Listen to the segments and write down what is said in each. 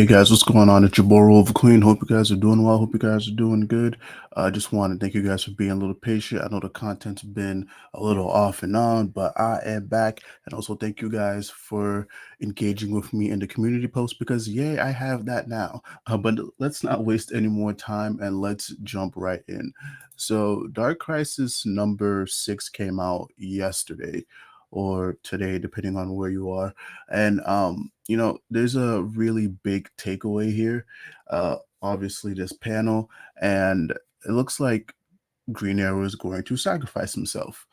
Hey guys, what's going on? It's your boy Roliver Queen. Hope you guys are doing well. Hope you guys are doing good. I just want to thank you guys for being a little patient. I know the content's been a little off and on, but I am back. And also thank you guys for engaging with me in the community post because yay, I have that now. But let's not waste any more time and let's jump right in. So Dark Crisis number 6 came out yesterday or today, depending on where you are. And there's a really big takeaway here. Obviously, this panel, and it looks like Green Arrow is going to sacrifice himself.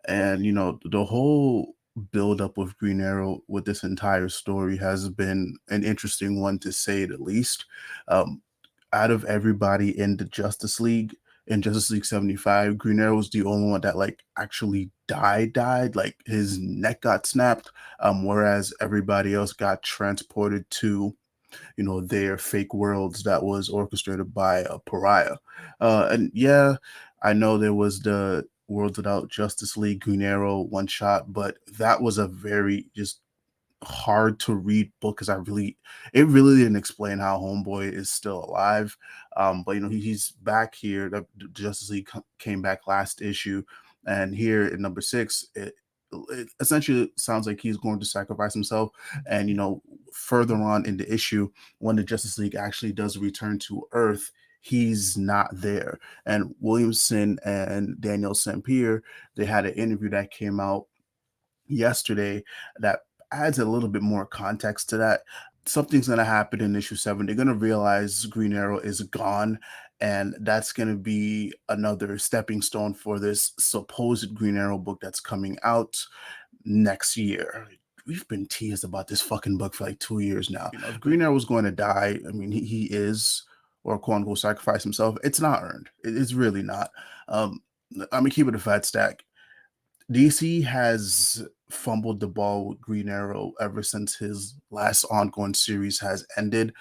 And the whole build up with Green Arrow with this entire story has been an interesting one to say the least. Um, Out of everybody in the Justice League, in Justice League 75, Green Arrow was the only one that like actually died, like his neck got snapped, whereas everybody else got transported to their fake worlds that was orchestrated by a pariah. And yeah, I know there was the Worlds Without Justice League Green Arrow one shot, but that was a very just hard to read book because it really didn't explain how Homeboy is still alive. But he's back here. The Justice League came back last issue, and here in number 6, it essentially sounds like he's going to sacrifice himself. And further on in the issue, when the Justice League actually does return to Earth, he's not there. And Williamson and Daniel Sampier, they had an interview that came out yesterday that adds a little bit more context to that. Something's going to happen in issue 7. They're going to realize Green Arrow is gone, and that's going to be another stepping stone for this supposed Green Arrow book that's coming out next year. We've been teased about this fucking book for like 2 years now. If Green Arrow was going to die, I mean, he is, or quote unquote, sacrifice himself. It's not earned. It's really not. I'm gonna keep it a fat stack. DC has fumbled the ball with Green Arrow ever since his last ongoing series has ended.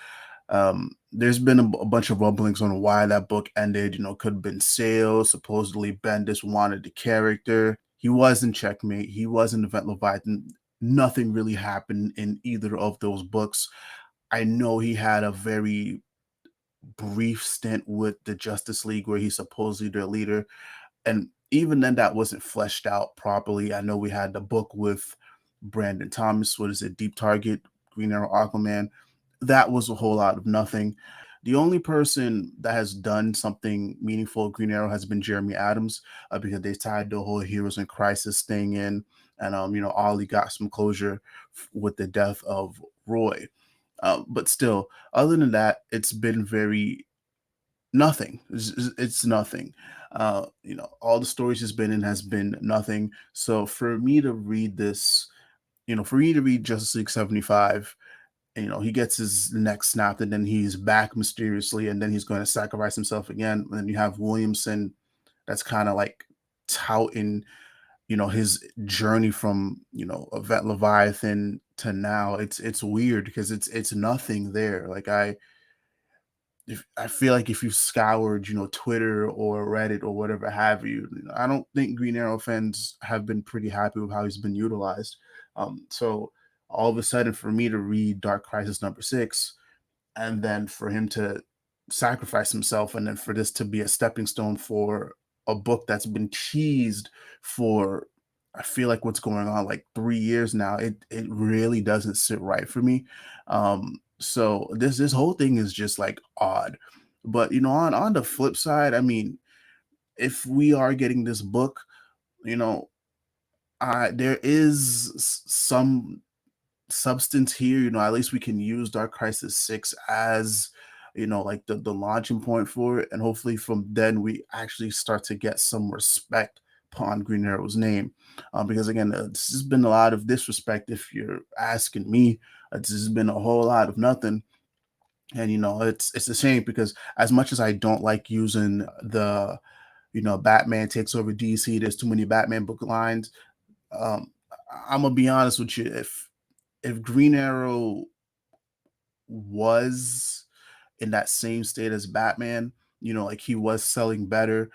There's been a bunch of rumblings on why that book ended. Could have been sales. Supposedly, Bendis wanted the character. He was in Checkmate. He was in Event Leviathan. Nothing really happened in either of those books. I know he had a very brief stint with the Justice League where he's supposedly their leader, and even then that wasn't fleshed out properly. I know we had the book with Brandon Thomas, what is it, Deep Target, Green Arrow, Aquaman. That was a whole lot of nothing. The only person that has done something meaningful at Green Arrow has been Jeremy Adams, because they tied the whole Heroes in Crisis thing in, and Ollie got some closure with the death of Roy. But still, other than that, it's been very nothing. It's nothing. All the stories he's been in has been nothing. So for me to read this, for me to read Justice League 75, and, he gets his neck snapped and then he's back mysteriously and then he's going to sacrifice himself again. And then you have Williamson that's kind of like touting, his journey from, Event Leviathan to now. It's weird because it's nothing there. Like I feel like if you scoured, Twitter or Reddit or whatever have you, I don't think Green Arrow fans have been pretty happy with how he's been utilized. So all of a sudden, for me to read Dark Crisis number 6, and then for him to sacrifice himself, and then for this to be a stepping stone for a book that's been teased for, I feel like what's going on like 3 years now. It really doesn't sit right for me. So this whole thing is just like odd. But on the flip side, I mean, if we are getting this book, you know, there is some substance here. At least we can use Dark Crisis 6 as like the launching point for it, and hopefully from then we actually start to get some respect upon Green Arrow's name, because again, this has been a lot of disrespect if you're asking me. This has been a whole lot of nothing. And it's a shame because as much as I don't like using the Batman takes over DC, there's too many Batman book lines. um I'm gonna be honest with you. If Green Arrow was in that same state as Batman, like he was selling better,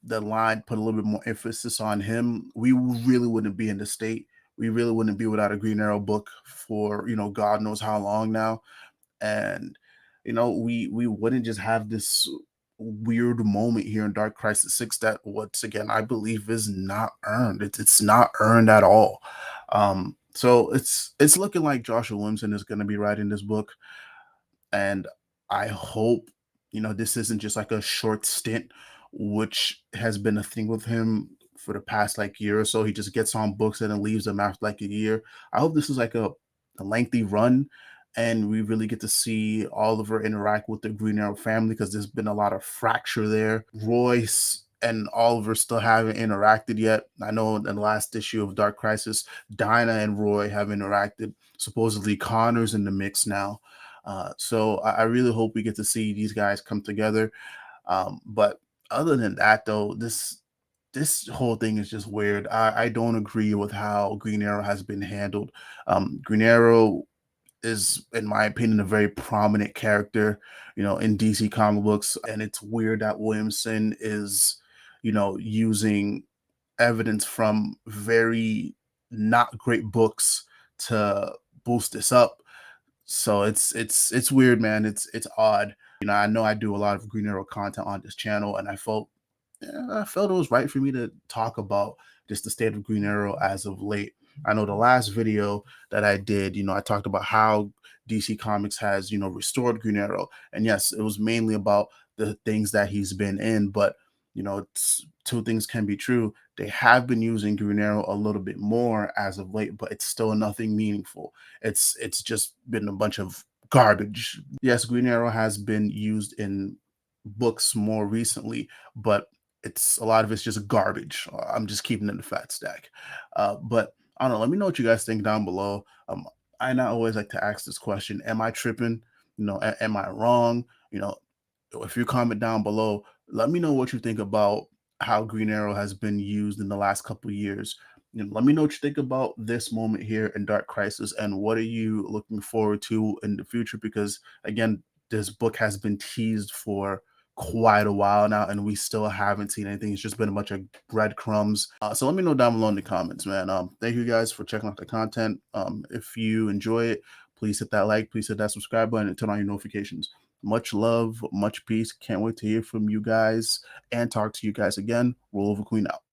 the line put a little bit more emphasis on him, we really wouldn't be in the state we really wouldn't be without a Green Arrow book for, God knows how long now. And we wouldn't just have this weird moment here in Dark Crisis 6 that, once again, I believe is not earned. It's not earned at all. So it's looking like Joshua Williamson is going to be writing this book, and I hope this isn't just like a short stint, which has been a thing with him for the past like year or so. He just gets on books and then leaves them after like a year. I hope this is like a lengthy run, and we really get to see Oliver interact with the Green Arrow family, because there's been a lot of fracture there. Royce and Oliver still haven't interacted yet. I know in the last issue of Dark Crisis, Dinah and Roy have interacted. Supposedly Connor's in the mix now. So I really hope we get to see these guys come together. But other than that, though, this whole thing is just weird. I don't agree with how Green Arrow has been handled. Green Arrow is, in my opinion, a very prominent character, in DC comic books, and it's weird that Williamson is, using evidence from very not great books to boost this up. So it's weird, man. It's odd. I know I do a lot of Green Arrow content on this channel, and I felt it was right for me to talk about just the state of Green Arrow as of late. I know the last video that I did, I talked about how DC Comics has, restored Green Arrow. And yes, it was mainly about the things that he's been in, but two things can be true. They have been using Green Arrow a little bit more as of late, but it's still nothing meaningful. It's just been a bunch of garbage. Yes, Green Arrow has been used in books more recently, but it's a lot of it's just garbage. I'm just keeping it in the fat stack. But I don't know. Let me know what you guys think down below. I not always like to ask this question: am I tripping? Am I wrong? If you comment down below, let me know what you think about how Green Arrow has been used in the last couple of years. Let me know what you think about this moment here in Dark Crisis, and what are you looking forward to in the future? Because again, this book has been teased for quite a while now, and we still haven't seen anything. It's just been a bunch of breadcrumbs. So let me know down below in the comments, man. Thank you guys for checking out the content. If you enjoy it, please hit that like, please hit that subscribe button, and turn on your notifications. Much love, much peace. Can't wait to hear from you guys and talk to you guys again. Roliver Queen out.